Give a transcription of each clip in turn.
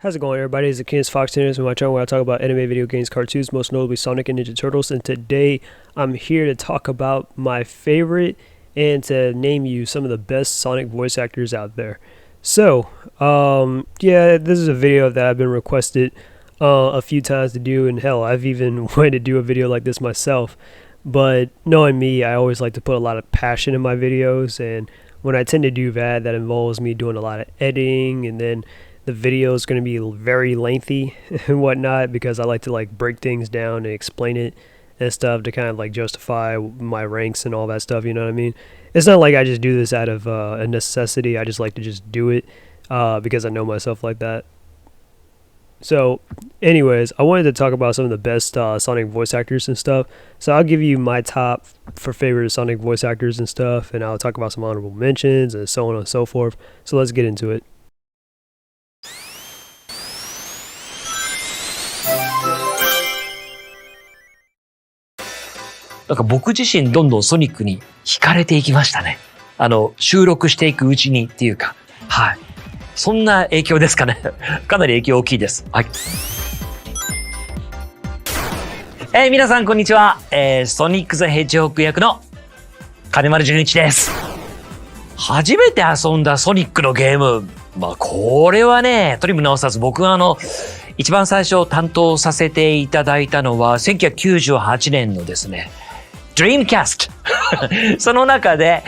How's it going, everybody? It's the King's Fox Tennis on my channel where I talk about anime, video games, cartoons, most notably Sonic and Ninja Turtles. And today I'm here to talk about my favorite and to name you some of the best Sonic voice actors out there. So, yeah, this is a video that I've been requested a few times to do, and hell, I've even wanted to do a video like this myself. But knowing me, I always like to put a lot of passion in my videos, and when I tend to do that, that involves me doing a lot of editing, and then the video is going to be very lengthy and whatnot because I like to like break things down and explain it and stuff to kind of like justify my ranks and all that stuff, you know what I mean? It's not like I just do this out of a necessity. I just like to just do it because I know myself like that. So anyways, I wanted to talk about some of the best Sonic voice actors and stuff. So I'll give you my top for favorite Sonic voice actors and stuff, and I'll talk about some honorable mentions and so on and so forth. So let's get into it. なんか僕自身どんどんソニックに惹かれていきましたね。収録していくうちにっていうか、はい。そんな影響ですかね。かなり影響大きいです。はい。皆さんこんにちは。ソニック・ザ・ヘッジホッグ役の金丸純一です。初めて遊んだソニックのゲーム。まあこれはね、とりも直さず僕が一番最初担当させていただいたのは1998年のですね、Dreamcast その中で、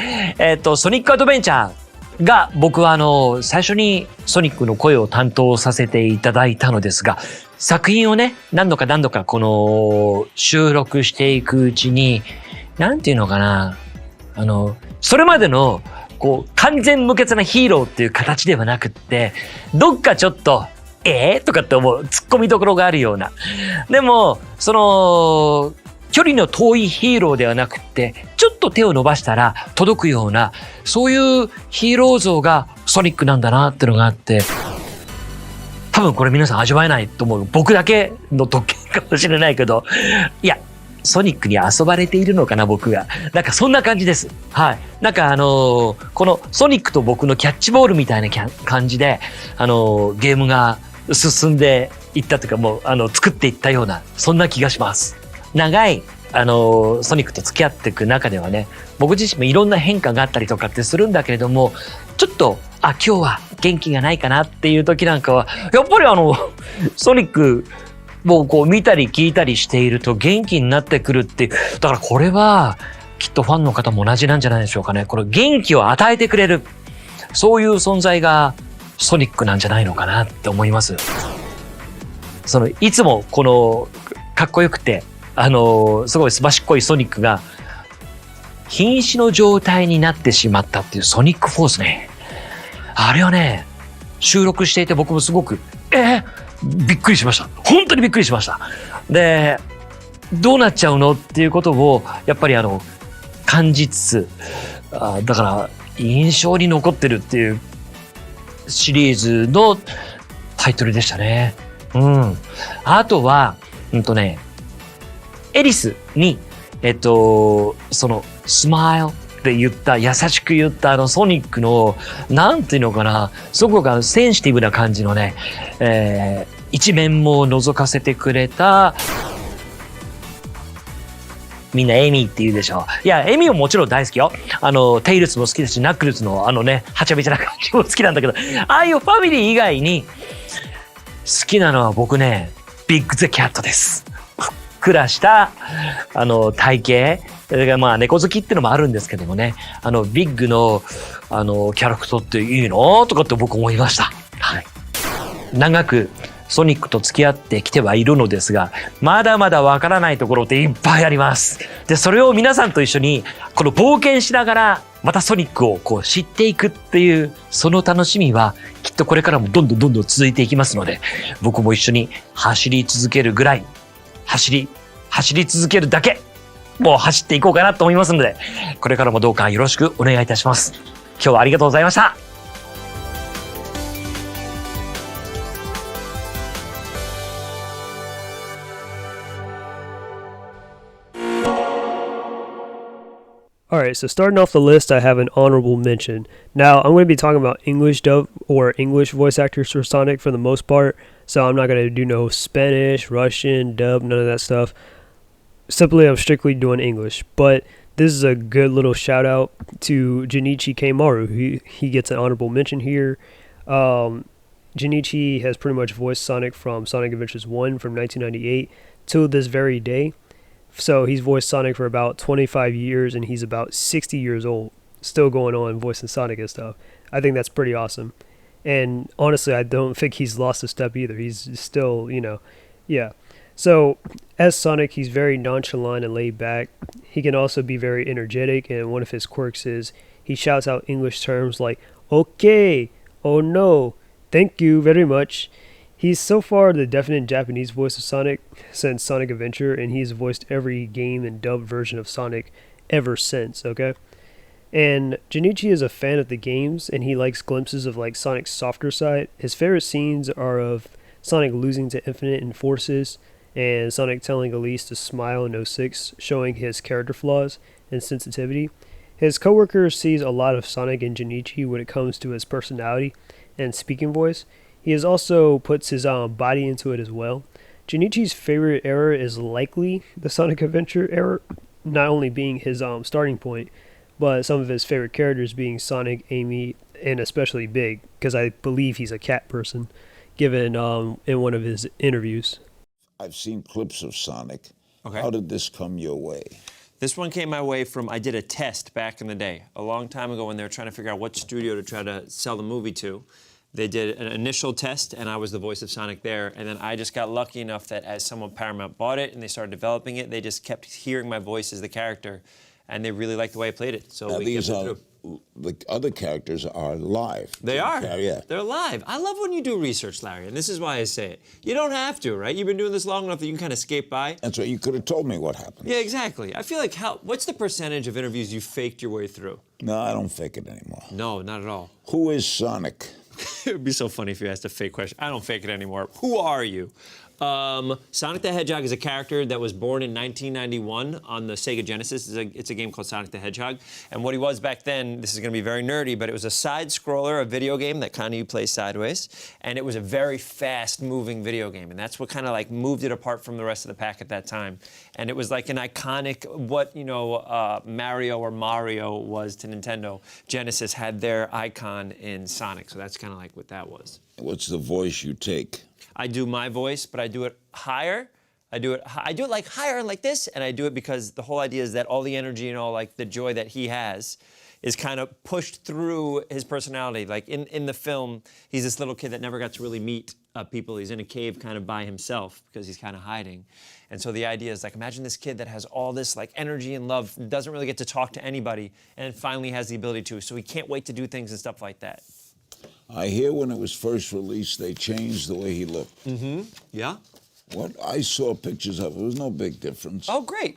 ソニックアドベンチャーが僕は最初にソニックの声を担当させていただいたのですが、作品をね、何度かこの収録していくうちに、なんていうのかな、それまでのこう完全無欠なヒーローっていう形ではなくって、どっかちょっととかって思う突っ込みどころがあるような。でも、距離の遠いヒーローではなくって、ちょっと手を伸ばしたら届くような、そういうヒーロー像がソニックなんだなってのがあって、多分これ皆さん味わえないと思う。僕だけの特権かもしれないけど、いや、ソニックに遊ばれているのかな、僕が。なんかそんな感じです。はい。なんかこのソニックと僕のキャッチボールみたいな感じで、ゲームが進んでいったというか、もう作っていったような、そんな気がします。長いソニックと付き合っていく中ではね、僕自身もいろんな変化があったりとかってするんだけれども、ちょっと今日は元気がないかなっていう時なんかはやっぱりソニックもうこう見たり聞いたりしていると元気になってくるっていう。だからこれはきっとファンの方も同じなんじゃないでしょうかね。これ元気を与えてくれる、そういう存在がソニックなんじゃないのかなって思います。いつもこのかっこよくてすごいすばしっこいソニックが瀕死の状態になってしまったっていうソニックフォースね。あれはね、収録していて僕もすごくびっくりしました。本当にびっくりしました。で、どうなっちゃうのっていうことをやっぱり感じつつ、だから印象に残ってるっていうシリーズのタイトルでしたね。うん。あとはエリスにスマイルって言った、優しく言ったソニックのなんていうのかな、すごくセンシティブな感じのね、一面も覗かせてくれた。みんなエミって言うでしょ。いや、エミももちろん大好きよ。テイルスも好きだし、ナックルズのね、はちゃめちゃな感じも好きなんだけど、ああいうファミリー以外に好きなのは僕ね、ビッグザキャットです。ふっくらした体型、まあ猫好きってのもあるんですけどもね、ビッグのキャラクターっていいのとかって僕思いました。はい。長くソニックと付き合ってきてはいるのですが、まだまだわからないところっていっぱいあります。で、それを皆さんと一緒にこの冒険しながらまたソニックをこう知っていくっていう、その楽しみはきっとこれからもどんどん続いていきますので、僕も一緒に走り続けるぐらい、走り続けるだけ、もう走っていこうかなと思いますので、これからもどうかよろしくお願いいたします。今日はありがとうございました。All right, so starting off the list, I have an honorable mention. Now, I'm going to be talking about English dub or English voice actors for Sonic for the most part. So I'm not going to do no Spanish, Russian, dub, none of that stuff. Simply, I'm strictly doing English. But this is a good little shout out to Junichi Keimaru. He gets an honorable mention here. Junichi has pretty much voiced Sonic from Sonic Adventures 1 from 1998 till this very day. So he's voiced Sonic for about 25 years, and he's about 60 years old, still going on voicing Sonic and stuff. I think that's pretty awesome. And honestly, I don't think he's lost a step either. He's still, yeah. So as Sonic, he's very nonchalant and laid back. He can also be very energetic, and one of his quirks is he shouts out English terms like "okay," "oh no," "thank you very much." He's so far the definite Japanese voice of Sonic since Sonic Adventure, and he's voiced every game and dubbed version of Sonic ever since, okay? And Junichi is a fan of the games, and he likes glimpses of like Sonic's softer side. His favorite scenes are of Sonic losing to Infinite and Forces, and Sonic telling Elise to smile in 06, showing his character flaws and sensitivity. His coworker sees a lot of Sonic in Junichi when it comes to his personality and speaking voice. He has also puts his body into it as well. Junichi's favorite era is likely the Sonic Adventure era, not only being his starting point, but some of his favorite characters being Sonic, Amy, and especially Big, because I believe he's a cat person, given in one of his interviews. I've seen clips of Sonic. Okay. How did this come your way? This one came my way from, I did a test back in the day, a long time ago when they were trying to figure out what studio to try to sell the movie to. They did an initial test, and I was the voice of Sonic there. And then I just got lucky enough that as someone Paramount bought it and they started developing it, they just kept hearing my voice as the character, and they really liked the way I played it. So Now, we these kept it are, through. the other characters are live. They are. Yeah. They're live. I love when you do research, Larry, and this is why I say it. You don't have to, right? You've been doing this long enough that you can kind of skate by. That's right. You could have told me what happened. Yeah, exactly. I feel like what's the percentage of interviews you faked your way through? No, I don't fake it anymore. No, not at all. Who is Sonic? It would be so funny if you asked a fake question. I don't fake it anymore. Who are you? Sonic the Hedgehog is a character that was born in 1991 on the Sega Genesis. It's a game called Sonic the Hedgehog. And what he was back then, this is going to be very nerdy, but it was a side-scroller, a video game that kind of you play sideways. And it was a very fast-moving video game. And that's what kind of like moved it apart from the rest of the pack at that time. And it was like an iconic, Mario or Mario was to Nintendo. Genesis had their icon in Sonic. So that's kind of like what that was. What's the voice you take? I do my voice, but I do it higher. I do it like higher and like this, and I do it because the whole idea is that all the energy and all like the joy that he has is kind of pushed through his personality. Like in the film, he's this little kid that never got to really meet people. He's in a cave kind of by himself because he's kind of hiding. And so the idea is like, imagine this kid that has all this like energy and love, doesn't really get to talk to anybody, and finally has the ability to. So he can't wait to do things and stuff like that. I hear when it was first released, they changed the way he looked. Mm-hmm. Yeah? What I saw pictures of, it was no big difference. Oh, great.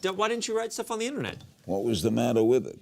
Why didn't you write stuff on the internet? What was the matter with it?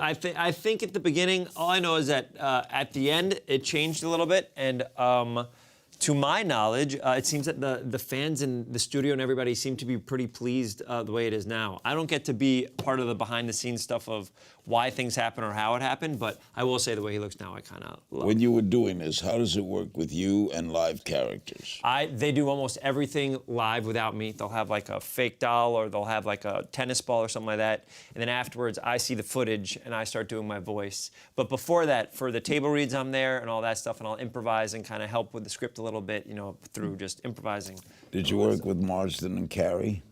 I think at the beginning, all I know is that at the end, it changed a little bit. And to my knowledge, it seems that the fans in the studio and everybody seem to be pretty pleased the way it is now. I don't get to be part of the behind-the-scenes stuff of why things happen or how it happened, but I will say the way he looks now, I kind of love. When you were doing this, how does it work with you and live characters? They do almost everything live without me. They'll have like a fake doll or they'll have like a tennis ball or something like that. And then afterwards, I see the footage and I start doing my voice. But before that, for the table reads, I'm there and all that stuff, and I'll improvise and kind of help with the script a little bit, through just improvising. Did you work with Marsden and Carey?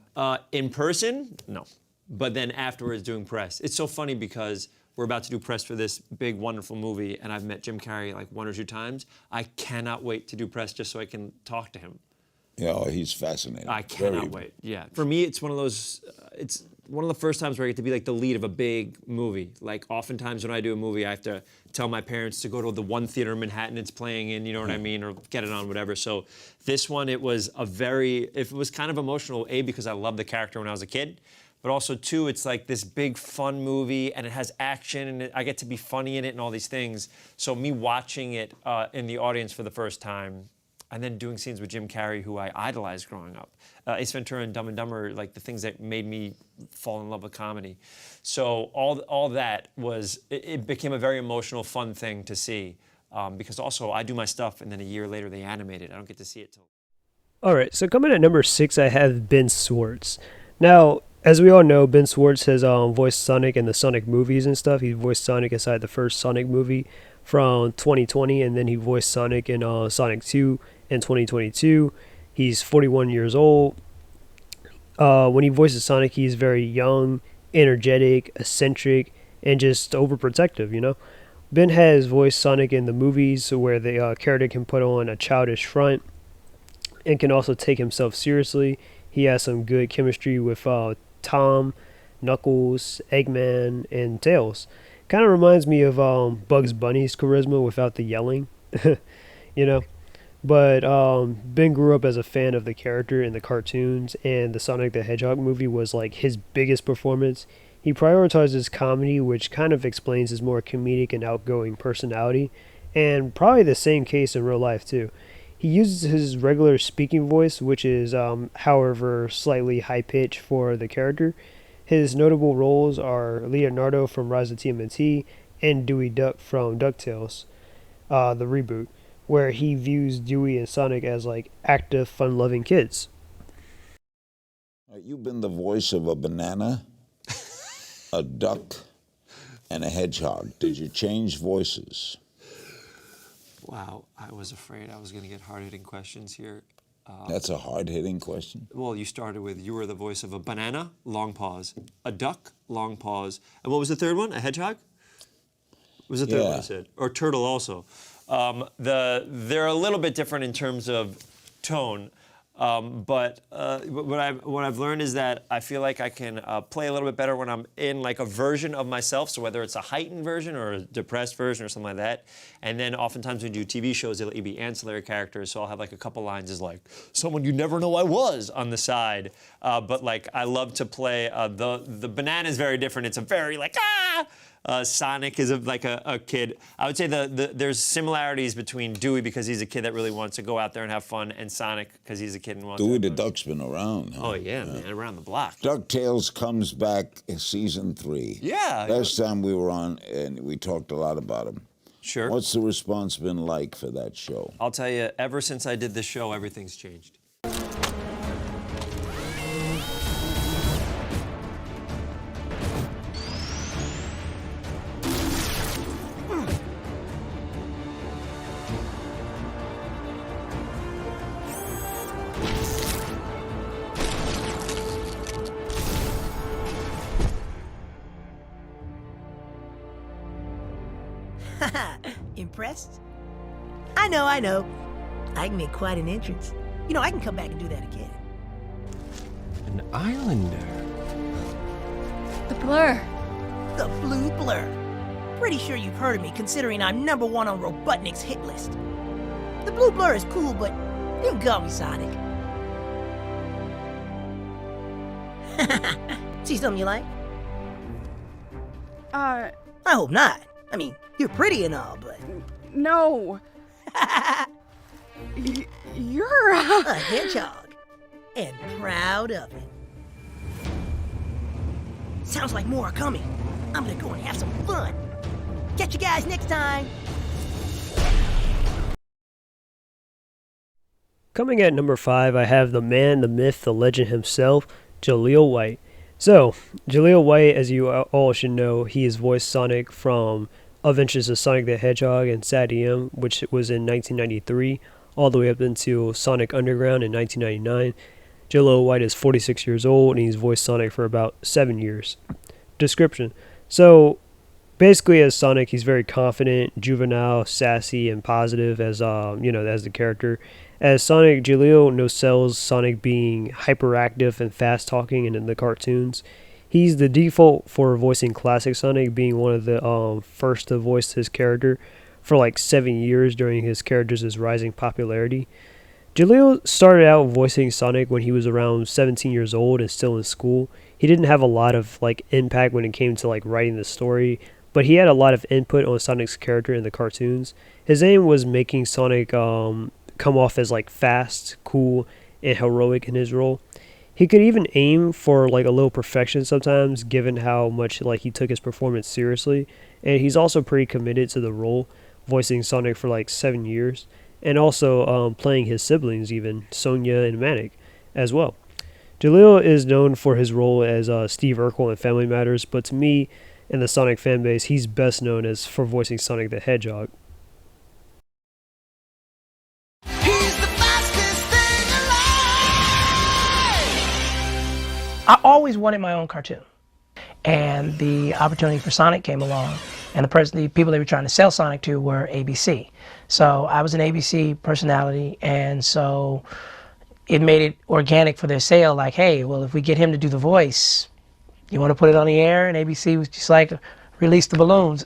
In person, no. But then afterwards doing press. It's so funny because we're about to do press for this big, wonderful movie, and I've met Jim Carrey like 1 or 2 times. I cannot wait to do press just so I can talk to him. Yeah, he's fascinating. I cannot wait. Yeah. For me, it's one of those, it's one of the first times where I get to be like the lead of a big movie. Like oftentimes when I do a movie, I have to tell my parents to go to the one theater in Manhattan it's playing in, you know what I mean, or get it on, whatever. So this one, it was kind of emotional, A, because I loved the character when I was a kid, but also 2, it's like this big fun movie and it has action and I get to be funny in it and all these things. So me watching it in the audience for the first time, and then doing scenes with Jim Carrey, who I idolized growing up. Ace Ventura and Dumb and Dumber, like the things that made me fall in love with comedy. So all that it became a very emotional, fun thing to see. Because also I do my stuff and then a year later they animate it. I don't get to see it till. All right, so coming at number 6, I have Ben Schwartz. Now, as we all know, Ben Schwartz has voiced Sonic in the Sonic movies and stuff. He voiced Sonic inside the first Sonic movie from 2020, and then he voiced Sonic in Sonic 2 in 2022. He's 41 years old. When he voices Sonic, he's very young, energetic, eccentric, and just overprotective, you know? Ben has voiced Sonic in the movies where the character can put on a childish front and can also take himself seriously. He has some good chemistry with Tom, Knuckles, Eggman, and Tails. Kind of reminds me of Bugs Bunny's charisma without the yelling, you know? But Ben grew up as a fan of the character in the cartoons, and the Sonic the Hedgehog movie was like his biggest performance. He prioritizes comedy, which kind of explains his more comedic and outgoing personality, and probably the same case in real life too. He uses his regular speaking voice, which is, however, slightly high-pitched for the character. His notable roles are Leonardo from Rise of TMNT and Dewey Duck from DuckTales, the reboot, where he views Dewey and Sonic as like active, fun-loving kids. You've been the voice of a banana, a duck, and a hedgehog. Did you change voices? Wow, I was afraid I was going to get hard-hitting questions here. That's a hard-hitting question. Well, you started with you were the voice of a banana, long pause, a duck, long pause, and what was the third one? A hedgehog? Was the third one I said? Or turtle also. They're a little bit different in terms of tone, but what I've learned is that I feel like I can play a little bit better when I'm in like a version of myself. So whether it's a heightened version or a depressed version or something like that. And then oftentimes when we do TV shows, it'll be ancillary characters. So I'll have like a couple lines as like someone you never know I was on the side. But like I love to play the banana is very different. It's a very like Sonic is like a kid. I would say there's similarities between Dewey because he's a kid that really wants to go out there and have fun, and Sonic because he's a kid and wants. Dewey the Duck's been around. Huh? Oh yeah, man, around the block. DuckTales comes back in season 3. Yeah. Last time we were on, and we talked a lot about him. Sure. What's the response been like for that show? I'll tell you, ever since I did this show, everything's changed. Impressed? I know. I can make quite an entrance. You know, I can come back and do that again. An islander. The blur. The Blue Blur. Pretty sure you've heard of me, considering I'm #1 on Robotnik's hit list. The Blue Blur is cool, but you can call me Sonic. See something you like? I hope not. I mean, you're pretty and all, but... No. You're a hedgehog. And proud of it. Sounds like more are coming. I'm gonna go and have some fun. Catch you guys next time. Coming at number 5, I have the man, the myth, the legend himself, Jaleel White. So, Jaleel White, as you all should know, he has voiced Sonic from Adventures of Sonic the Hedgehog and Sad EM, which was in 1993, all the way up until Sonic Underground in 1999. Jaleel White is 46 years old, and he's voiced Sonic for about 7 years. Description. So, basically, as Sonic, he's very confident, juvenile, sassy, and positive as as the character. As Sonic, Jaleel no-sells Sonic being hyperactive and fast-talking in the cartoons. He's the default for voicing classic Sonic, being one of the first to voice his character for like 7 years during his character's rising popularity. Jaleel started out voicing Sonic when he was around 17 years old and still in school. He didn't have a lot of like impact when it came to like writing the story, but he had a lot of input on Sonic's character in the cartoons. His aim was making Sonic come off as like fast, cool, and heroic in his role. He could even aim for like a little perfection sometimes, given how much like he took his performance seriously. And he's also pretty committed to the role, voicing Sonic for like 7 years, and also playing his siblings, even Sonya and Mack, as well. Jaleel is known for his role as Steve Urkel in Family Matters, but to me, in the Sonic fanbase, he's best known as for voicing Sonic the Hedgehog. I always wanted my own cartoon, and the opportunity for Sonic came along, and the people they were trying to sell Sonic to were ABC. So I was an ABC personality, and so it made it organic for their sale, like, hey, well, if we get him to do the voice, you want to put it on the air? And ABC was just like, release the balloons.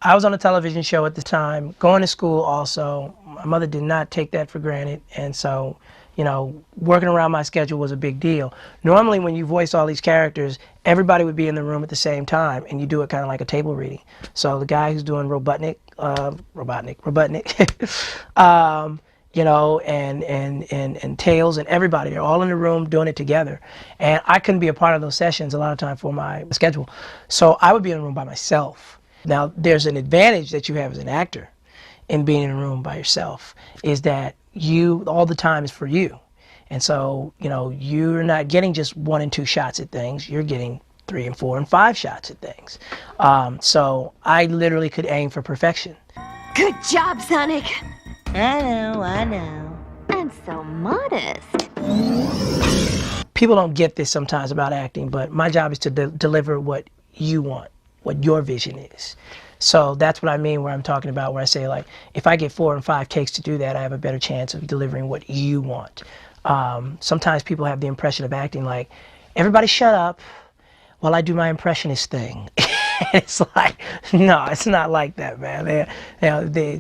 I was on a television show at the time, going to school also. My mother did not take that for granted, and so, you know, working around my schedule was a big deal. Normally when you voice all these characters, everybody would be in the room at the same time, and you do it kind of like a table reading. So the guy who's doing Robotnik, you know, and Tails and everybody, they're all in the room doing it together. And I couldn't be a part of those sessions a lot of time for my schedule. So I would be in the room by myself. Now, there's an advantage that you have as an actor in being in a room by yourself, is that all the time is for you. And so, you know, you're not getting just 1 and 2 shots at things, you're getting 3 and 4 and 5 shots at things. So I literally could aim for perfection. Good job, Sonic. I know. And so modest. People don't get this sometimes about acting, but my job is to deliver what you want, what your vision is. So that's what I mean where I'm talking about, where I say, like, if I get 4 and 5 takes to do that, I have a better chance of delivering what you want. Sometimes people have the impression of acting like, everybody shut up while I do my impressionist thing. It's like, no, it's not like that, man.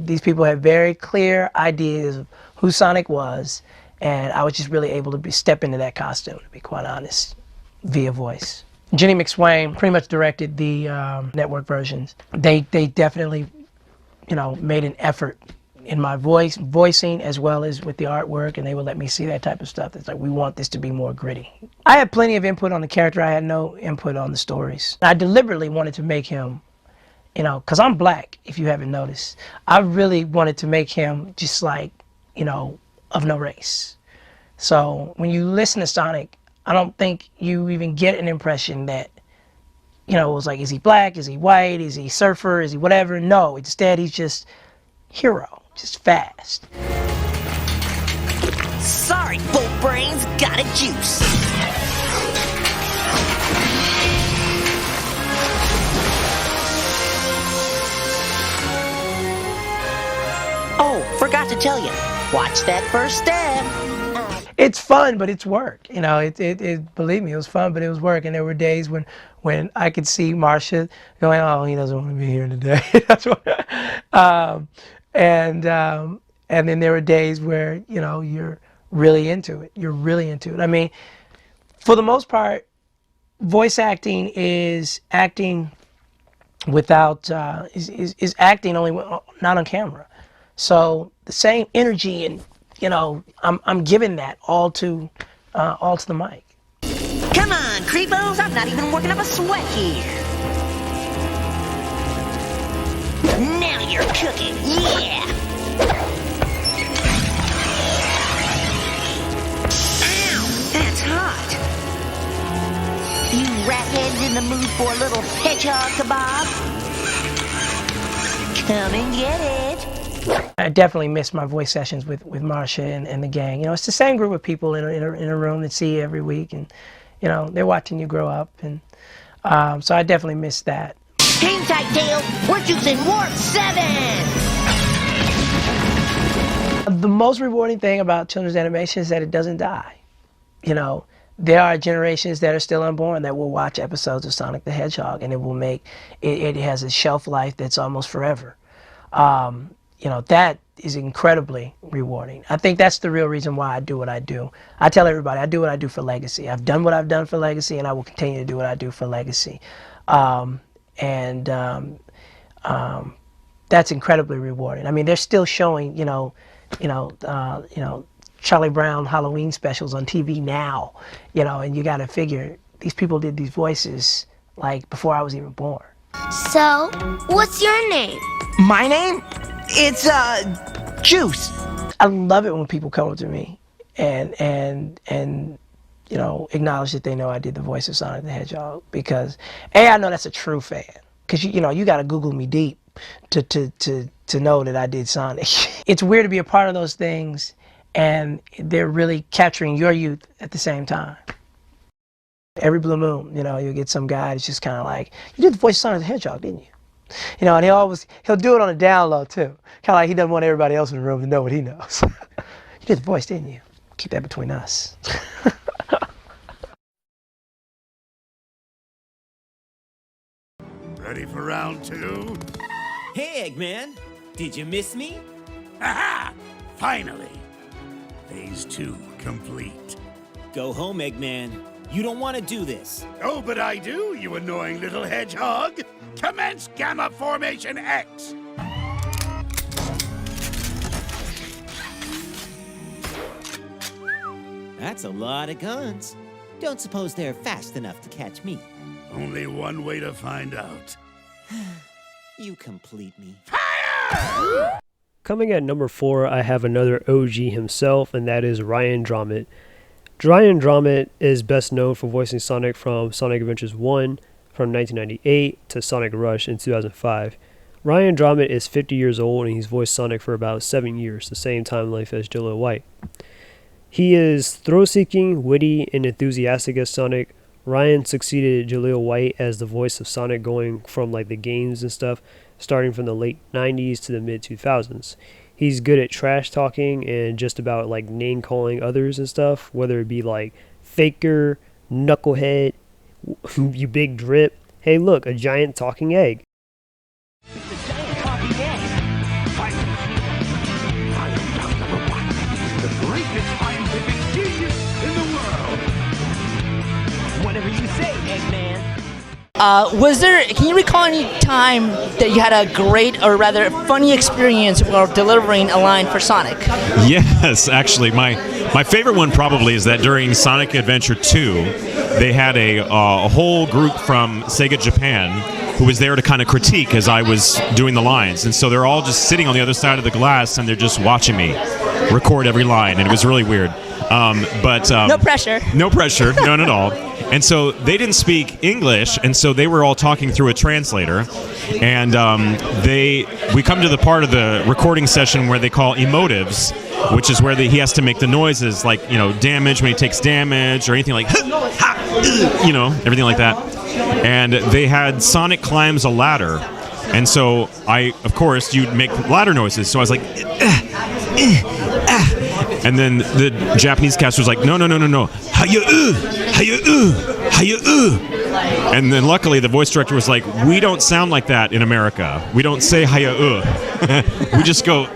These people have very clear ideas of who Sonic was, and I was just really able to step into that costume, to be quite honest, via voice. Jenny McSwain pretty much directed the network versions. They definitely, you know, made an effort in my voicing as well as with the artwork, and they would let me see that type of stuff. It's like, we want this to be more gritty. I had plenty of input on the character. I had no input on the stories. I deliberately wanted to make him, you know, because I'm black, if you haven't noticed. I really wanted to make him just like, you know, of no race. So when you listen to Sonic, I don't think you even get an impression that, you know, it was like, is he black, is he white, is he surfer, is he whatever? No, instead he's just hero, just fast. Sorry, boat brains, got a juice. Oh, forgot to tell you, watch that first step. It's fun, but it's work. You know, believe me, it was fun, but it was work. And there were days when I could see Marcia going, oh, he doesn't want to be here today. That's what, and then there were days where, you know, you're really into it. You're really into it. I mean, for the most part, voice acting is acting without, is acting only not on camera. So the same energy and, you know, I'm giving that all to the mic. Come on, creepos! I'm not even working up a sweat here. Now you're cooking, yeah! Ow, that's hot. You rat heads in the mood for a little hedgehog kebab? Come and get it. I definitely miss my voice sessions with Marcia and the gang. You know, it's the same group of people in a room that see you every week, and, you know, they're watching you grow up, and so I definitely miss that. Hang tight, Dale. We're juicing Warp 7! The most rewarding thing about children's animation is that it doesn't die. You know, there are generations that are still unborn that will watch episodes of Sonic the Hedgehog, and it has a shelf life that's almost forever. You know, that is incredibly rewarding. I think that's the real reason why I do what I do. I tell everybody, I do what I do for legacy. I've done what I've done for legacy, and I will continue to do what I do for legacy. That's incredibly rewarding. I mean, they're still showing, you know, Charlie Brown Halloween specials on TV now, and you got to figure these people did these voices like before I was even born. So, what's your name? My name? It's, Juice. I love it when people come up to me and acknowledge that they know I did the voice of Sonic the Hedgehog, because I know that's a true fan, because you got to Google me deep to know that I did Sonic. It's weird to be a part of those things and they're really capturing your youth at the same time. Every blue moon, you'll get some guy that's just kind of like, you did the voice of Sonic the Hedgehog, didn't you? And he'll do it on a down low too. Kind of like he doesn't want everybody else in the room to know what he knows. You did the voice, didn't you? Keep that between us. Ready for round 2? Hey, Eggman. Did you miss me? Aha! Finally. Phase 2 complete. Go home, Eggman. You don't want to do this. Oh, but I do, you annoying little hedgehog. Commence Gamma Formation X. That's a lot of guns. Don't suppose they're fast enough to catch me. Only one way to find out. You complete me. Fire! Coming at number 4, I have another OG himself, and that is Ryan Drummond. Ryan Drummond is best known for voicing Sonic from Sonic Adventures 1 from 1998 to Sonic Rush in 2005. Ryan Drummond is 50 years old and he's voiced Sonic for about 7 years, the same time length as Jaleel White. He is thrill-seeking, witty, and enthusiastic as Sonic. Ryan succeeded Jaleel White as the voice of Sonic, going from like the games and stuff, starting from the late 90s to the mid 2000s. He's good at trash talking and just about like name calling others and stuff, whether it be like faker, knucklehead, you big drip. Hey, look, a giant talking egg. Whatever you say, Eggman. Can you recall any time that you had a great, or rather funny experience while delivering a line for Sonic? Yes, actually, my favorite one probably is that during Sonic Adventure 2, they had a whole group from Sega Japan who was there to kind of critique as I was doing the lines. And so they're all just sitting on the other side of the glass and they're just watching me record every line, and it was really weird. No pressure. No pressure, none at all. And so they didn't speak English, and so they were all talking through a translator. And we come to the part of the recording session where they call emotives, which is where he has to make the noises like, damage when he takes damage, or anything like, everything like that. And they had Sonic climbs a ladder. And so you'd make ladder noises. So I was like, and then the Japanese cast was like, no. And then luckily the voice director was like, we don't sound like that in America. We don't say haya we just go,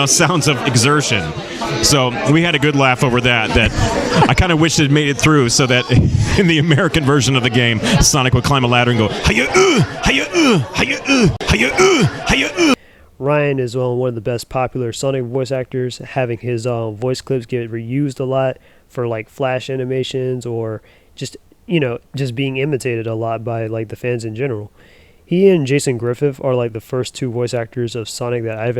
sounds of exertion. So we had a good laugh over that I kind of wish it made it through, so that in the American version of the game, Sonic would climb a ladder and go, Ryan is one of the best popular Sonic voice actors, having his voice clips get reused a lot for like flash animations, or just being imitated a lot by like the fans in general. He and Jason Griffith are like the first 2 voice actors of Sonic that I've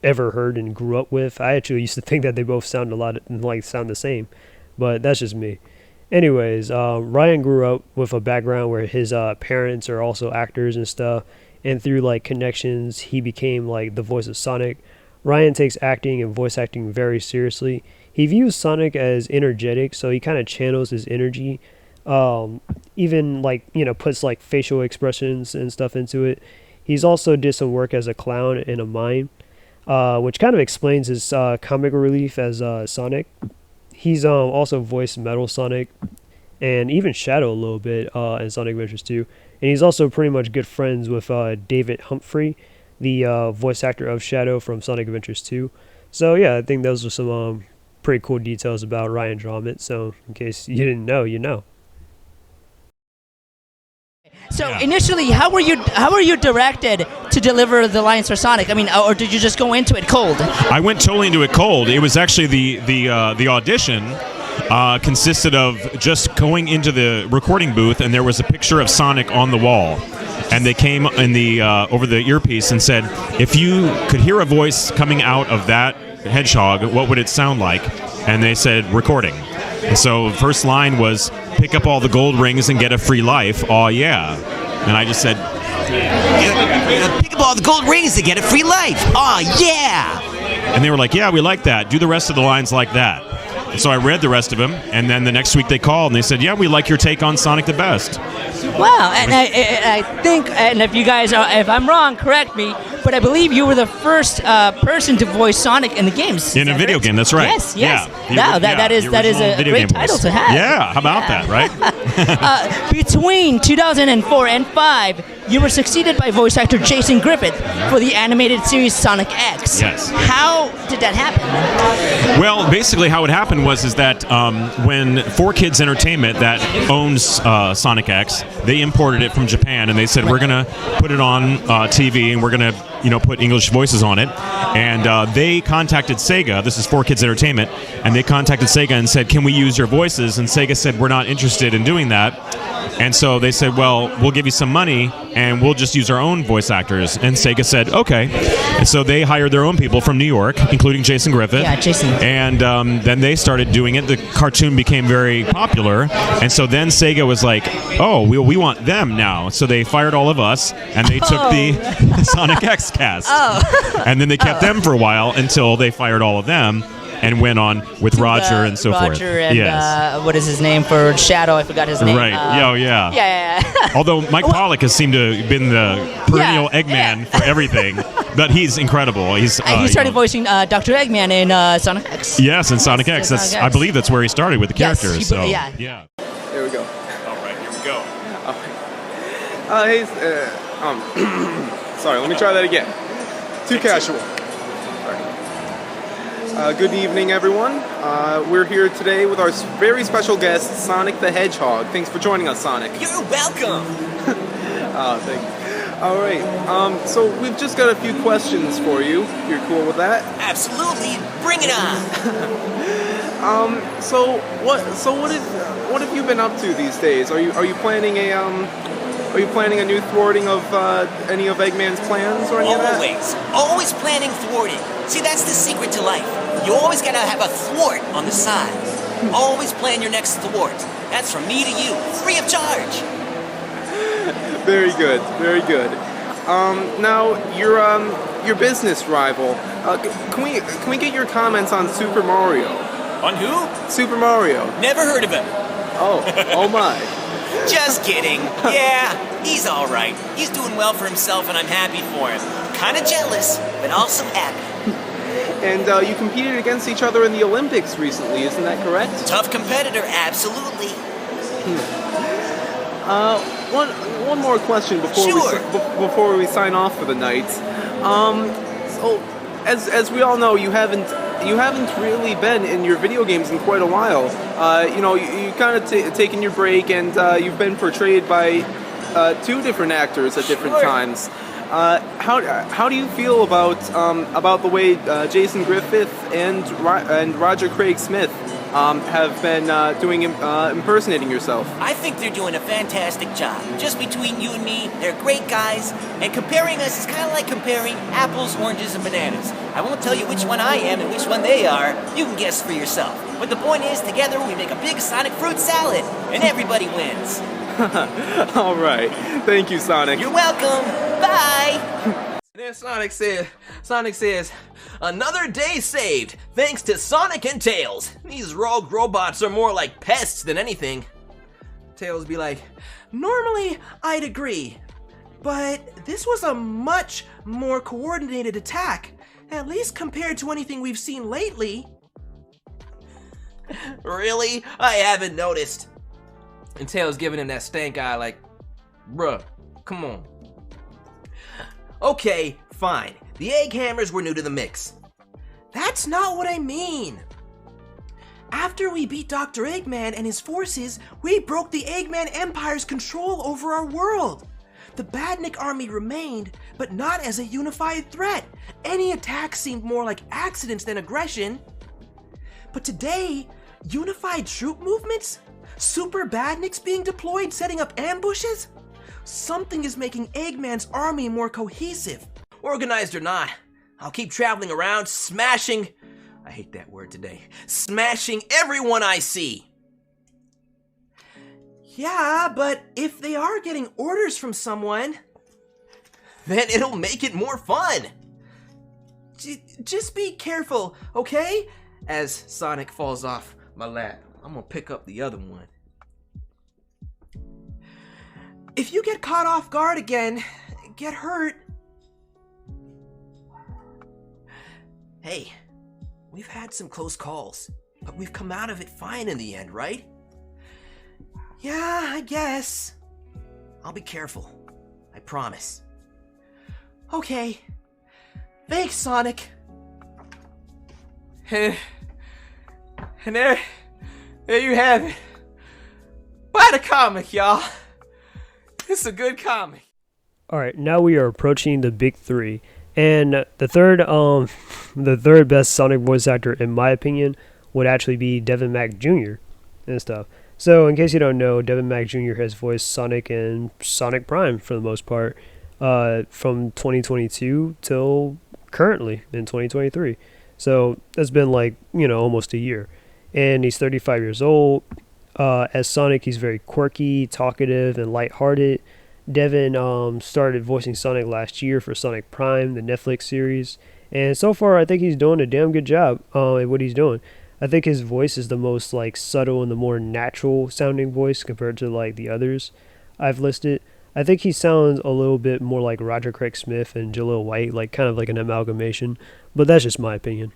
ever heard and grew up with. I actually used to think that they both sound the same, but that's just me. Anyways, Ryan grew up with a background where his parents are also actors and stuff, and through like connections, he became like the voice of Sonic. Ryan takes acting and voice acting very seriously. He views Sonic as energetic, so he kind of channels his energy. Even puts like facial expressions and stuff into it. He's also did some work as a clown and a mime, which kind of explains his comic relief as Sonic. He's also voiced Metal Sonic and even Shadow a little bit in Sonic Adventures 2. And he's also pretty much good friends with David Humphrey, the voice actor of Shadow from Sonic Adventures 2. So yeah, I think those are some pretty cool details about Ryan Drummond. So in case you didn't know, you know. So initially, how were you directed to deliver the lines for Sonic? I mean, or did you just go into it cold? I went totally into it cold. It was actually the audition consisted of just going into the recording booth, and there was a picture of Sonic on the wall. And they came in the over the earpiece and said, if you could hear a voice coming out of that hedgehog, what would it sound like? And they said, recording. And so first line was, pick up all the gold rings and get a free life. Aw, yeah. And I just said, pick up all the gold rings to get a free life. Aw, yeah. And they were like, yeah, we like that. Do the rest of the lines like that. And so I read the rest of them, and then the next week they called and they said, yeah, we like your take on Sonic the Best. Wow, and I think, and if you guys are, if I'm wrong, correct me, but I believe you were the first person to voice Sonic in the games. In a video game, that's right. Yes. Yeah, Wow, that is a great title to have. Yeah, how about that, right? Between 2004 and 5, you were succeeded by voice actor Jason Griffith for the animated series Sonic X. Yes. How did that happen? Well, basically how it happened was that when 4Kids Entertainment that owns Sonic X, they imported it from Japan, and they said, we're going to put it on TV, and we're going to put English voices on it. And they contacted Sega. This is 4Kids Entertainment. And they contacted Sega and said, can we use your voices? And Sega said, we're not interested in doing that. And so they said, well, we'll give you some money, and we'll just use our own voice actors. And Sega said, okay. And so they hired their own people from New York, including Jason Griffith. Yeah, Jason. And then they started doing it. The cartoon became very popular. And so then Sega was like, oh, we want them now. So they fired all of us, and they took the Sonic X cast. Oh. And then they kept them for a while until they fired all of them and went on with Roger and so forth. Roger and yes. What is his name for Shadow? I forgot his name. Right. Yeah. Yeah. Although Mike Pollock has seemed to have been the perennial Eggman for everything, but he's incredible. He started voicing Dr. Eggman in Sonic X. Yes, in Sonic X. I believe that's where he started with the characters. Yes, so yeah. There we go. All right, here we go. Hey, sorry, let me try that again. Too casual. Good evening, everyone. We're here today with our very special guest, Sonic the Hedgehog. Thanks for joining us, Sonic. You're welcome. Thanks. All right. So we've just got a few questions for you. You're cool with that? Absolutely. Bring it on. So what have you been up to these days? Are you planning a new thwarting of any of Eggman's plans or any of that? Always planning thwarting. See, that's the secret to life. You always gotta have a thwart on the side. Always plan your next thwart. That's from me to you, free of charge. Very good, very good. Now your business rival. Can we get your comments on Super Mario? On who? Super Mario. Never heard of him. Oh my. Just kidding. Yeah, he's all right. He's doing well for himself, and I'm happy for him. Kind of jealous, but also happy. And you competed against each other in the Olympics recently, isn't that correct? Tough competitor, absolutely. One more question before we sign off for the night. So, as we all know, you haven't really been in your video games in quite a while. You kind of taken your break, and you've been portrayed by two different actors at different times. How do you feel about the way Jason Griffith and Roger Craig Smith have been doing impersonating yourself? I think they're doing a fantastic job. Just between you and me, they're great guys, and comparing us is kind of like comparing apples, oranges, and bananas. I won't tell you which one I am and which one they are. You can guess for yourself. But the point is, together we make a big Sonic fruit salad, and everybody wins. All right. Thank you, Sonic. You're welcome. Bye. Then Sonic says, another day saved, thanks to Sonic and Tails. These rogue robots are more like pests than anything. Tails be like, normally I'd agree, but this was a much more coordinated attack, at least compared to anything we've seen lately. Really? I haven't noticed. And Tails giving him that stank eye like, bruh, come on. Okay, fine. The egg hammers were new to the mix. That's not what I mean. After we beat Dr. Eggman and his forces, we broke the Eggman Empire's control over our world. The Badnik army remained, but not as a unified threat. Any attacks seemed more like accidents than aggression. But today, unified troop movements? Super Badniks being deployed, setting up ambushes? Something is making Eggman's army more cohesive. Organized or not, I'll keep traveling around, smashing... I hate that word today. Smashing everyone I see. Yeah, but if they are getting orders from someone, then it'll make it more fun. Just be careful, okay? As Sonic falls off my lap, I'm gonna pick up the other one. If you get caught off guard again, get hurt. Hey, we've had some close calls, but we've come out of it fine in the end, right? Yeah, I guess. I'll be careful. I promise. Okay. Thanks, Sonic. And there you have it. Buy the comic, y'all. It's a good comic. All right, now we are approaching the big three, and the third best Sonic voice actor, in my opinion, would actually be Deven Mack Jr. and stuff. So, in case you don't know, Deven Mack Jr. has voiced Sonic and Sonic Prime for the most part, from 2022 till currently in 2023. So that's been like, almost a year, and he's 35 years old. As Sonic, he's very quirky, talkative, and lighthearted. Deven started voicing Sonic last year for Sonic Prime, the Netflix series, and so far I think he's doing a damn good job at what he's doing. I think his voice is the most subtle and the more natural sounding voice compared to the others I've listed. I think he sounds a little bit more like Roger Craig Smith and Jaleel White, kind of like an amalgamation, but that's just my opinion.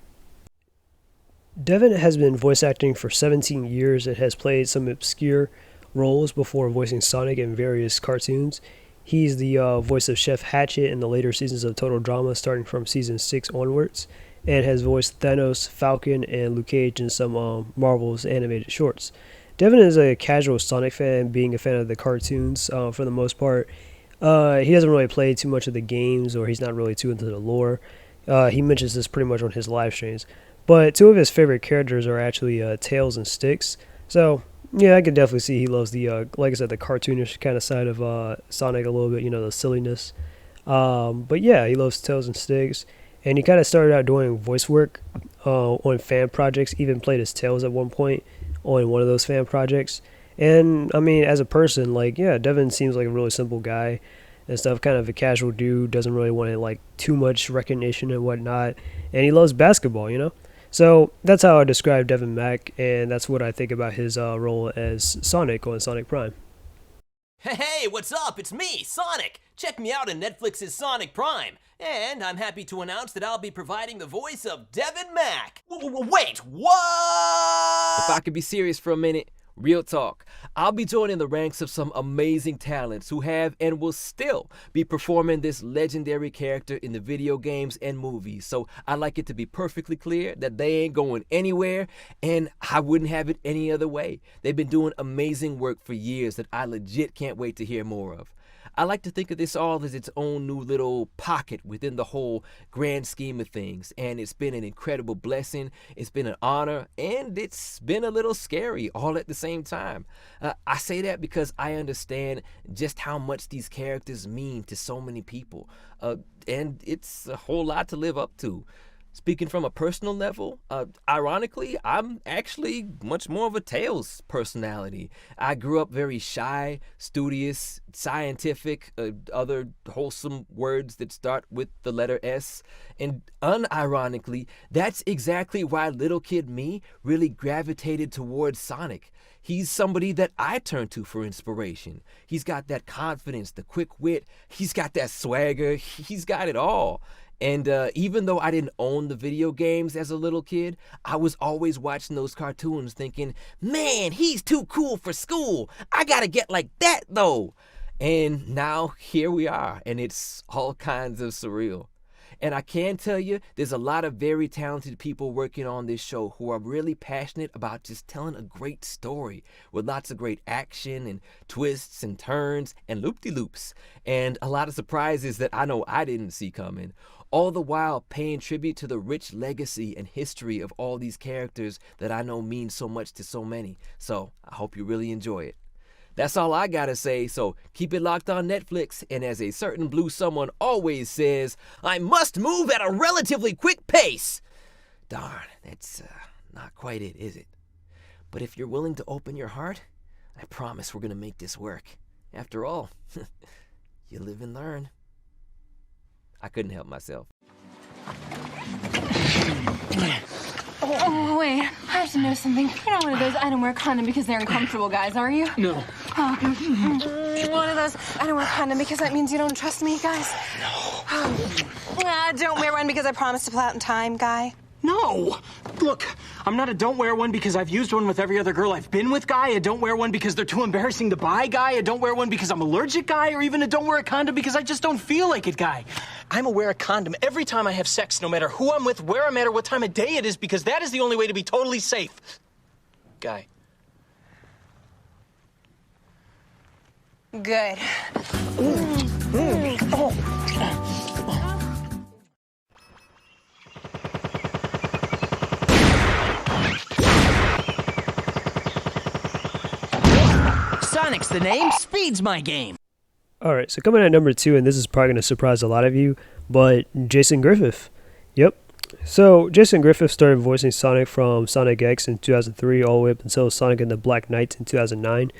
Deven has been voice acting for 17 years and has played some obscure roles before voicing Sonic in various cartoons. He's the voice of Chef Hatchet in the later seasons of Total Drama, starting from season 6 onwards, and has voiced Thanos, Falcon, and Luke Cage in some Marvel's animated shorts. Deven is a casual Sonic fan, being a fan of the cartoons for the most part. He doesn't really play too much of the games, or he's not really too into the lore. He mentions this pretty much on his live streams. But two of his favorite characters are actually Tails and Sticks. So, yeah, I can definitely see he loves the, like I said, the cartoonish kind of side of Sonic a little bit, the silliness. But yeah, he loves Tails and Sticks. And he kind of started out doing voice work on fan projects, even played as Tails at one point on one of those fan projects. And, I mean, as a person, Deven seems like a really simple guy and stuff, kind of a casual dude, doesn't really want too much recognition and whatnot. And he loves basketball, So that's how I describe Deven Mack, and that's what I think about his role as Sonic on Sonic Prime. Hey, what's up? It's me, Sonic! Check me out on Netflix's Sonic Prime. And I'm happy to announce that I'll be providing the voice of Deven Mack. Wait, what? If I could be serious for a minute, real talk, I'll be joining the ranks of some amazing talents who have and will still be performing this legendary character in the video games and movies. So I'd like it to be perfectly clear that they ain't going anywhere, and I wouldn't have it any other way. They've been doing amazing work for years that I legit can't wait to hear more of. I like to think of this all as its own new little pocket within the whole grand scheme of things, and it's been an incredible blessing, it's been an honor, and it's been a little scary all at the same time. I say that because I understand just how much these characters mean to so many people, and it's a whole lot to live up to. Speaking from a personal level, ironically, I'm actually much more of a Tails personality. I grew up very shy, studious, scientific, other wholesome words that start with the letter S. And unironically, that's exactly why little kid me really gravitated towards Sonic. He's somebody that I turn to for inspiration. He's got that confidence, the quick wit, he's got that swagger, he's got it all. And even though I didn't own the video games as a little kid, I was always watching those cartoons thinking, man, he's too cool for school. I gotta get like that though. And now here we are, and it's all kinds of surreal. And I can tell you, there's a lot of very talented people working on this show who are really passionate about just telling a great story with lots of great action and twists and turns and loop-de-loops and a lot of surprises that I know I didn't see coming. All the while paying tribute to the rich legacy and history of all these characters that I know mean so much to so many. So I hope you really enjoy it. That's all I gotta say, so keep it locked on Netflix, and as a certain blue someone always says, I must move at a relatively quick pace. Darn, that's not quite it, is it? But if you're willing to open your heart, I promise we're gonna make this work. After all, you live and learn. I couldn't help myself. Oh, wait. I have to know something. You're not one of those I don't wear condom because they're uncomfortable guys, are you? No. Oh, one of those I don't wear condom because that means you don't trust me guys? No. I don't wear one because I promised to pull out in time guy? No! Look, I'm not a don't wear one because I've used one with every other girl I've been with guy, a don't wear one because they're too embarrassing to buy guy, a don't wear one because I'm allergic guy, or even a don't wear a condom because I just don't feel like it guy. I'm a wear a condom every time I have sex, no matter who I'm with, where I'm at, or what time of day it is, because that is the only way to be totally safe. Guy. Good. Sonic's the name, speed's my game. Alright, so coming at number 2, and this is probably going to surprise a lot of you, but Jason Griffith. Yep. So, Jason Griffith started voicing Sonic from Sonic X in 2003 all the way up until Sonic and the Black Knights in 2009.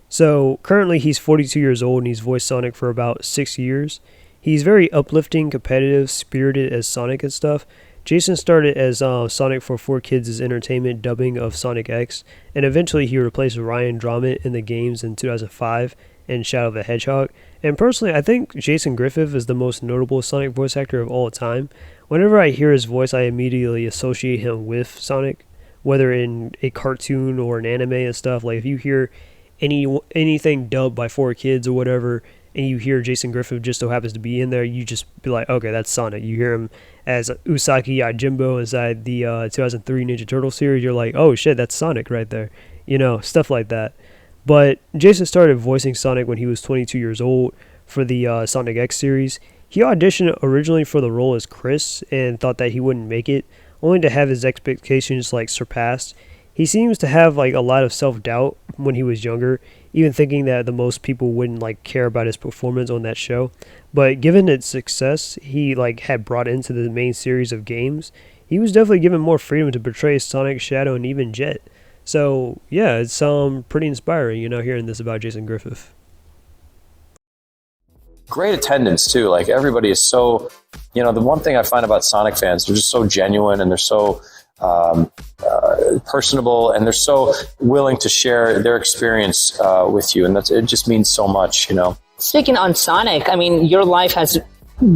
So, currently he's 42 years old and he's voiced Sonic for about 6 years. He's very uplifting, competitive, spirited as Sonic and stuff. Jason started as Sonic for 4Kids' Entertainment dubbing of Sonic X, and eventually he replaced Ryan Drummond in the games in 2005 and Shadow the Hedgehog. And personally, I think Jason Griffith is the most notable Sonic voice actor of all time. Whenever I hear his voice, I immediately associate him with Sonic, whether in a cartoon or an anime and stuff. Like if you hear anything dubbed by 4Kids or whatever, and you hear Jason Griffith just so happens to be in there, you just be like, okay, that's Sonic. You hear him as Usagi Yojimbo inside the 2003 Ninja Turtle series, you're like, oh shit, that's Sonic right there. You know, stuff like that. But Jason started voicing Sonic when he was 22 years old for the Sonic X series. He auditioned originally for the role as Chris and thought that he wouldn't make it, only to have his expectations like surpassed. He seems to have like a lot of self-doubt when he was younger, even thinking that the most people wouldn't like care about his performance on that show. But given its success he like had brought into the main series of games, he was definitely given more freedom to portray Sonic, Shadow, and even Jet. So yeah, it's pretty inspiring, you know, hearing this about Jason Griffith. Great attendance too. Like everybody is so, you know, the one thing I find about Sonic fans, they're just so genuine and they're so personable and they're so willing to share their experience with you, and it just means so much, you know. Speaking on Sonic, I mean, your life has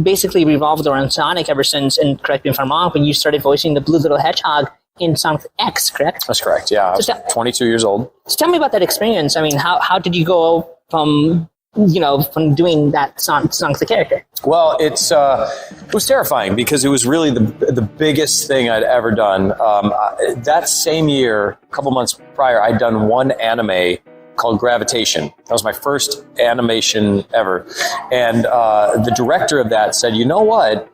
basically revolved around Sonic ever since, and correct me if I'm wrong, when you started voicing the Blue Little Hedgehog in Sonic X, correct? That's correct, yeah. I was 22 years old. So tell me about that experience. I mean, how did you go from doing that Sonic the character? Well, it was terrifying because it was really the biggest thing I'd ever done. That same year, a couple months prior, I'd done one anime called Gravitation. That was my first animation ever. And the director of that said, you know what?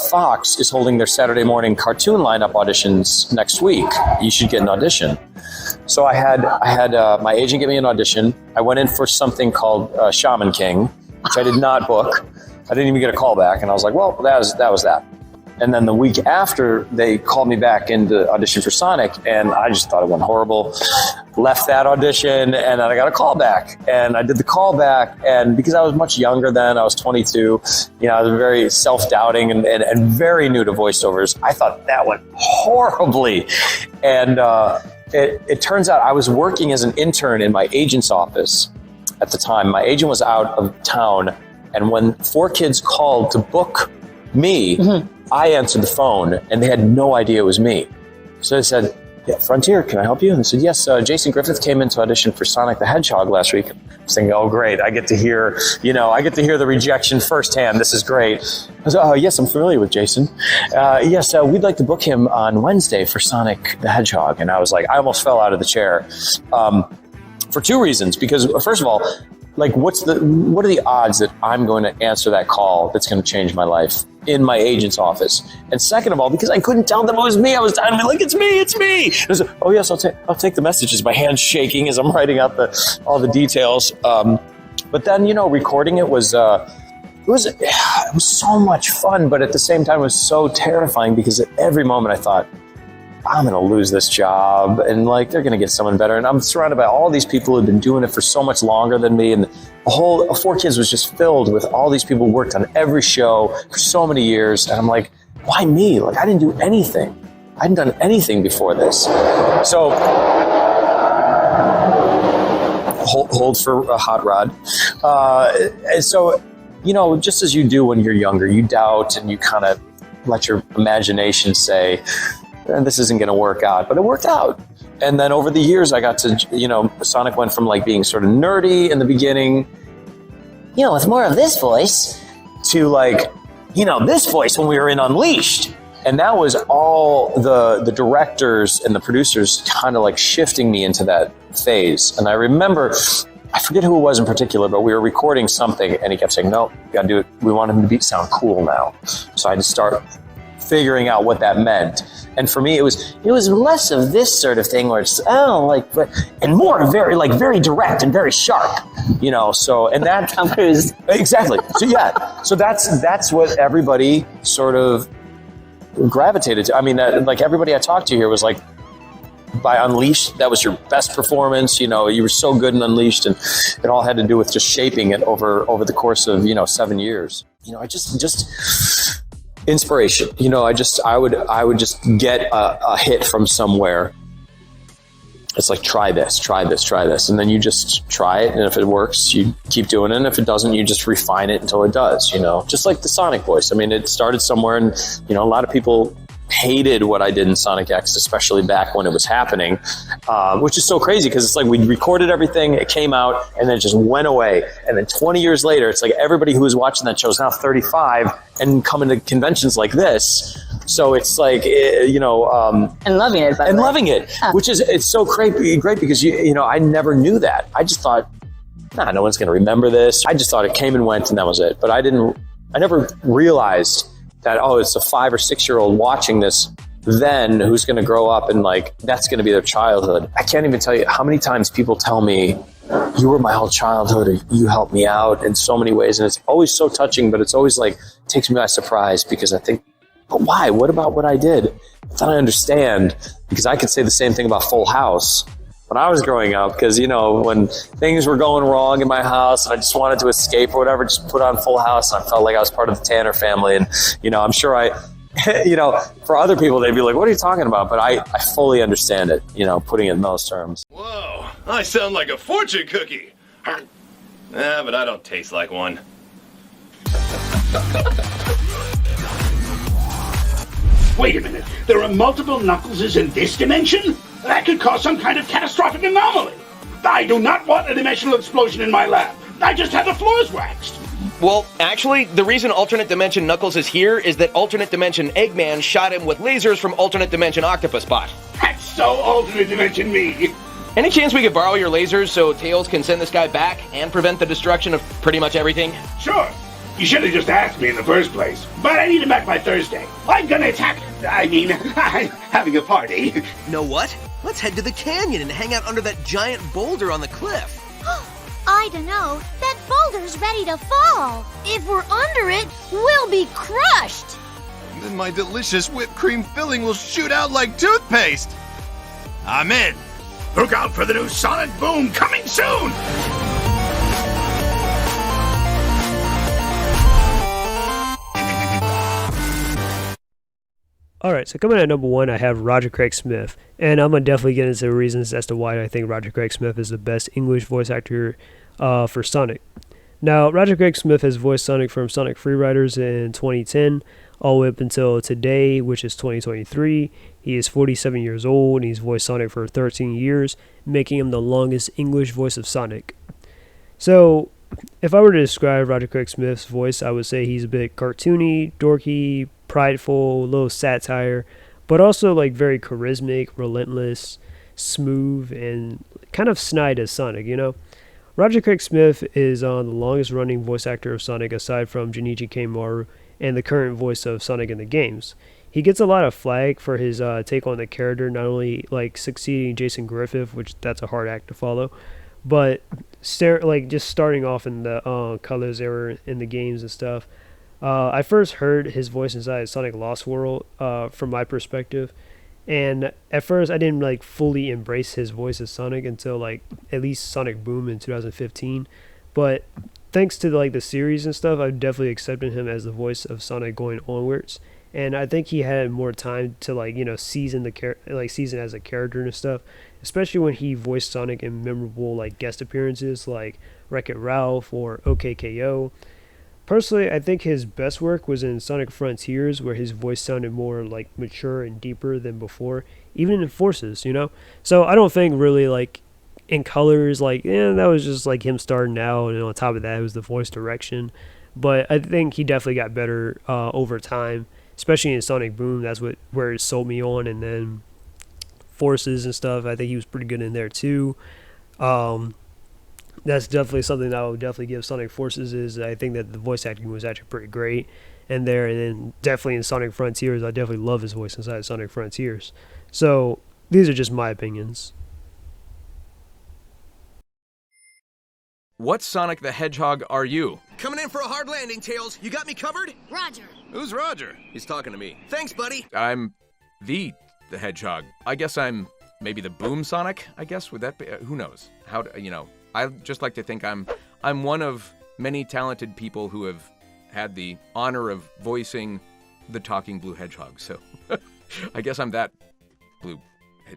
Fox is holding their Saturday morning cartoon lineup auditions next week. You should get an audition. So I had my agent give me an audition. I went in for something called Shaman King, which I did not book. I didn't even get a call back, and I was like, well, that was that. And then the week after, they called me back in to audition for Sonic, and I just thought it went horrible. Left that audition, and then I got a call back. And I did the call back, and because I was much younger then, I was 22, you know, I was very self-doubting and very new to voiceovers. I thought that went horribly. And it turns out I was working as an intern in my agent's office at the time. My agent was out of town, and when 4Kids called to book me, I answered the phone, and they had no idea it was me. So they said, yeah, Frontier, can I help you? And they said, yes, Jason Griffith came in to audition for Sonic the Hedgehog last week. I was thinking, oh, great. I get to hear the rejection firsthand. This is great. I was, oh, yes, I'm familiar with Jason. Yes, we'd like to book him on Wednesday for Sonic the Hedgehog. And I was like, I almost fell out of the chair for two reasons. Because, first of all, like, what are the odds that I'm going to answer that call that's going to change my life in my agent's office? And second of all, because I couldn't tell them it was me. I was dying to be like, it's me. I was like, oh yes, I'll take the messages. My hand's shaking as I'm writing out all the details. But then, recording it was so much fun, but at the same time it was so terrifying because at every moment I thought, I'm going to lose this job and like they're going to get someone better. And I'm surrounded by all these people who've been doing it for so much longer than me. And the whole 4Kids was just filled with all these people who worked on every show for so many years. And I'm like, why me? Like, I didn't do anything. I hadn't done anything before this. So hold for a hot rod. And so, just as you do when you're younger, you doubt and you kind of let your imagination say, this isn't going to work out, but it worked out. And then over the years, I got to, Sonic went from like being sort of nerdy in the beginning, with more of this voice, to like, this voice when we were in Unleashed. And that was all the directors and the producers kind of like shifting me into that phase. And I remember, I forget who it was in particular, but we were recording something and he kept saying, no, you gotta do it. We want him to sound cool now. So I had to start figuring out what that meant. And for me, it was less of this sort of thing where it's, and more very direct and very sharp, so, and that Tom Cruise. Exactly. So yeah, so that's what everybody sort of gravitated to. I mean, like everybody I talked to here was like, by Unleashed, that was your best performance. You were so good in Unleashed, and it all had to do with just shaping it over the course of 7 years. I just inspiration. I would just get a hit from somewhere. It's like, try this, and then you just try it, and if it works, you keep doing it, and if it doesn't, you just refine it until it does. Just like the Sonic voice. I mean, it started somewhere, and a lot of people hated what I did in Sonic X, especially back when it was happening, which is so crazy because it's like we recorded everything, it came out, and then it just went away. And then 20 years later, it's like everybody who was watching that show is now 35 and coming to conventions like this. So it's like, and loving it. And loving it, which is, it's so great because, I never knew that. I just thought, no one's going to remember this. I just thought it came and went and that was it. But I never realized that, it's a 5 or 6 year old watching this then who's going to grow up and like, that's going to be their childhood. I can't even tell you how many times people tell me, you were my whole childhood, or you helped me out in so many ways. And it's always so touching, but it's always like, takes me by surprise because I think, but why? What about what I did? Then I understand, because I could say the same thing about Full House when I was growing up, because, when things were going wrong in my house and I just wanted to escape or whatever, just put on Full House and I felt like I was part of the Tanner family. And, I'm sure for other people, they'd be like, what are you talking about? But I fully understand it, putting it in those terms. Whoa, I sound like a fortune cookie. But I don't taste like one. Wait a minute, there are multiple Knuckleses in this dimension? That could cause some kind of catastrophic anomaly. I do not want a dimensional explosion in my lab. I just had the floors waxed. Well, actually, the reason alternate dimension Knuckles is here is that alternate dimension Eggman shot him with lasers from alternate dimension Octopus Bot. That's so alternate dimension me. Any chance we could borrow your lasers so Tails can send this guy back and prevent the destruction of pretty much everything? Sure. You should have just asked me in the first place. But I need him back by Thursday. I'm gonna attack. I'm having a party. Know what? Let's head to the canyon and hang out under that giant boulder on the cliff. I don't know. That boulder's ready to fall. If we're under it, we'll be crushed. Then my delicious whipped cream filling will shoot out like toothpaste. I'm in. Look out for the new Sonic Boom coming soon. Alright, so coming at number 1, I have Roger Craig Smith. And I'm going to definitely get into the reasons as to why I think Roger Craig Smith is the best English voice actor for Sonic. Now, Roger Craig Smith has voiced Sonic from Sonic Free Riders in 2010, all the way up until today, which is 2023. He is 47 years old, and he's voiced Sonic for 13 years, making him the longest English voice of Sonic. So, if I were to describe Roger Craig Smith's voice, I would say he's a bit cartoony, dorky, prideful, a little satire, but also like very charismatic, relentless, smooth, and kind of snide as Sonic, you know? Roger Craig Smith is the longest running voice actor of Sonic aside from Junichi Keimaru and the current voice of Sonic in the games. He gets a lot of flack for his take on the character, not only like succeeding Jason Griffith, which that's a hard act to follow, but just starting off in the Colors era in the games and stuff. I first heard his voice inside Sonic Lost World from my perspective. And at first, I didn't like fully embrace his voice as Sonic until like at least Sonic Boom in 2015. But thanks to like the series and stuff, I've definitely accepted him as the voice of Sonic going onwards. And I think he had more time to like season season as a character and stuff, especially when he voiced Sonic in memorable like guest appearances like Wreck-It Ralph or OKKO. Personally, I think his best work was in Sonic Frontiers, where his voice sounded more like mature and deeper than before, even in Forces, you know? So I don't think really like in Colors, that was just like him starting out, and on top of that, it was the voice direction. But I think he definitely got better over time, especially in Sonic Boom. That's where it sold me on, and then Forces and stuff, I think he was pretty good in there too. That's definitely something that I would definitely give Sonic Forces is I think that the voice acting was actually pretty great in there. And then definitely in Sonic Frontiers, I definitely love his voice inside Sonic Frontiers. So these are just my opinions. What Sonic the Hedgehog are you? Coming in for a hard landing, Tails. You got me covered? Roger. Who's Roger? He's talking to me. Thanks, buddy. I'm the Hedgehog. I guess I'm maybe the Boom Sonic, I guess. Would that be? Who knows? I just like to think I'm one of many talented people who have had the honor of voicing the talking blue hedgehog. So I guess I'm that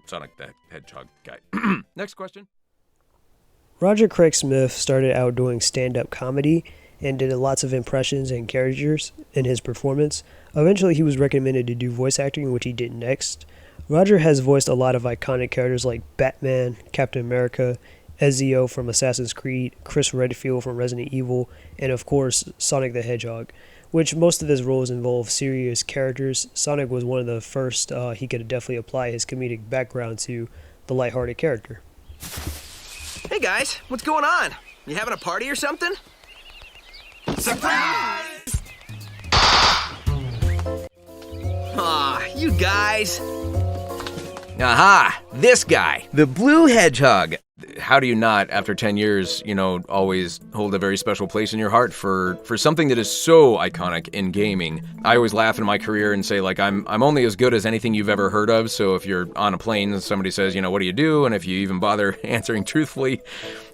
Sonic the Hedgehog guy. Next question. Roger Craig Smith started out doing stand-up comedy and did lots of impressions and characters in his performance. Eventually, he was recommended to do voice acting, which he did next. Roger has voiced a lot of iconic characters like Batman, Captain America, Ezio from Assassin's Creed, Chris Redfield from Resident Evil, and of course, Sonic the Hedgehog, which most of his roles involve serious characters. Sonic was one of the first he could definitely apply his comedic background to the lighthearted character. Hey guys, what's going on? You having a party or something? Surprise! Aw, you guys. Aha, this guy, the blue hedgehog. How do you not, after 10 years, always hold a very special place in your heart for something that is so iconic in gaming? I always laugh in my career and say, I'm only as good as anything you've ever heard of, so if you're on a plane and somebody says, what do you do? And if you even bother answering truthfully,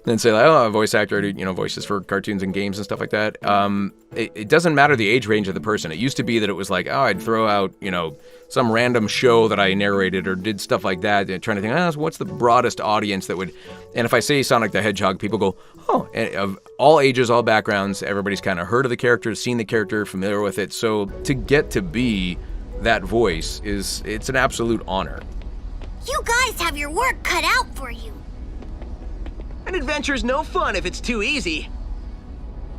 then say, I'm a voice actor, I do, voices for cartoons and games and stuff like that. It doesn't matter the age range of the person. It used to be that it was like, I'd throw out, some random show that I narrated or did stuff like that, and trying to think, what's the broadest audience that would... And if I say Sonic the Hedgehog, people go, oh, and of all ages, all backgrounds, everybody's kind of heard of the character, seen the character, familiar with it. So to get to be that voice it's an absolute honor. You guys have your work cut out for you. An adventure's no fun if it's too easy.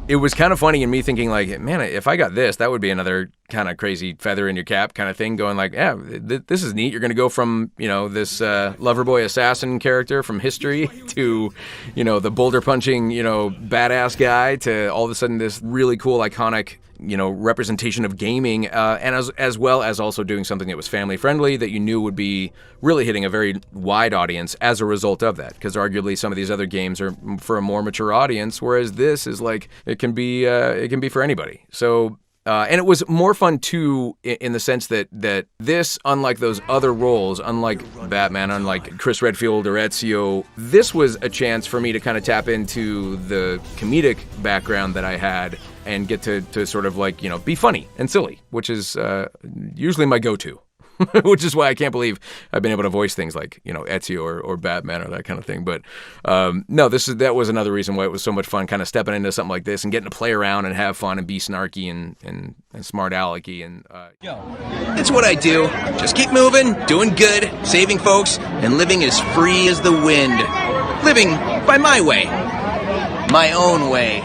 It was kind of funny in me thinking man, if I got this, that would be another kind of crazy feather in your cap kind of thing, going this is neat. You're going to go from, this Loverboy assassin character from history to, the boulder punching, badass guy to all of a sudden this really cool, iconic, representation of gaming, and as well as also doing something that was family friendly that you knew would be really hitting a very wide audience as a result of that, because arguably some of these other games are for a more mature audience, whereas this is it can be for anybody. So and it was more fun too in the sense that this, unlike those other roles, unlike Batman, unlike Chris Redfield or Ezio, this was a chance for me to kind of tap into the comedic background that I had and get to sort of be funny and silly, which is usually my go-to. which is why I can't believe I've been able to voice things like, Ezio or Batman or that kind of thing. But no, that was another reason why it was so much fun kind of stepping into something like this and getting to play around and have fun and be snarky and smart alecky. And It's what I do. Just keep moving, doing good, saving folks, and living as free as the wind. Living by my way. My own way.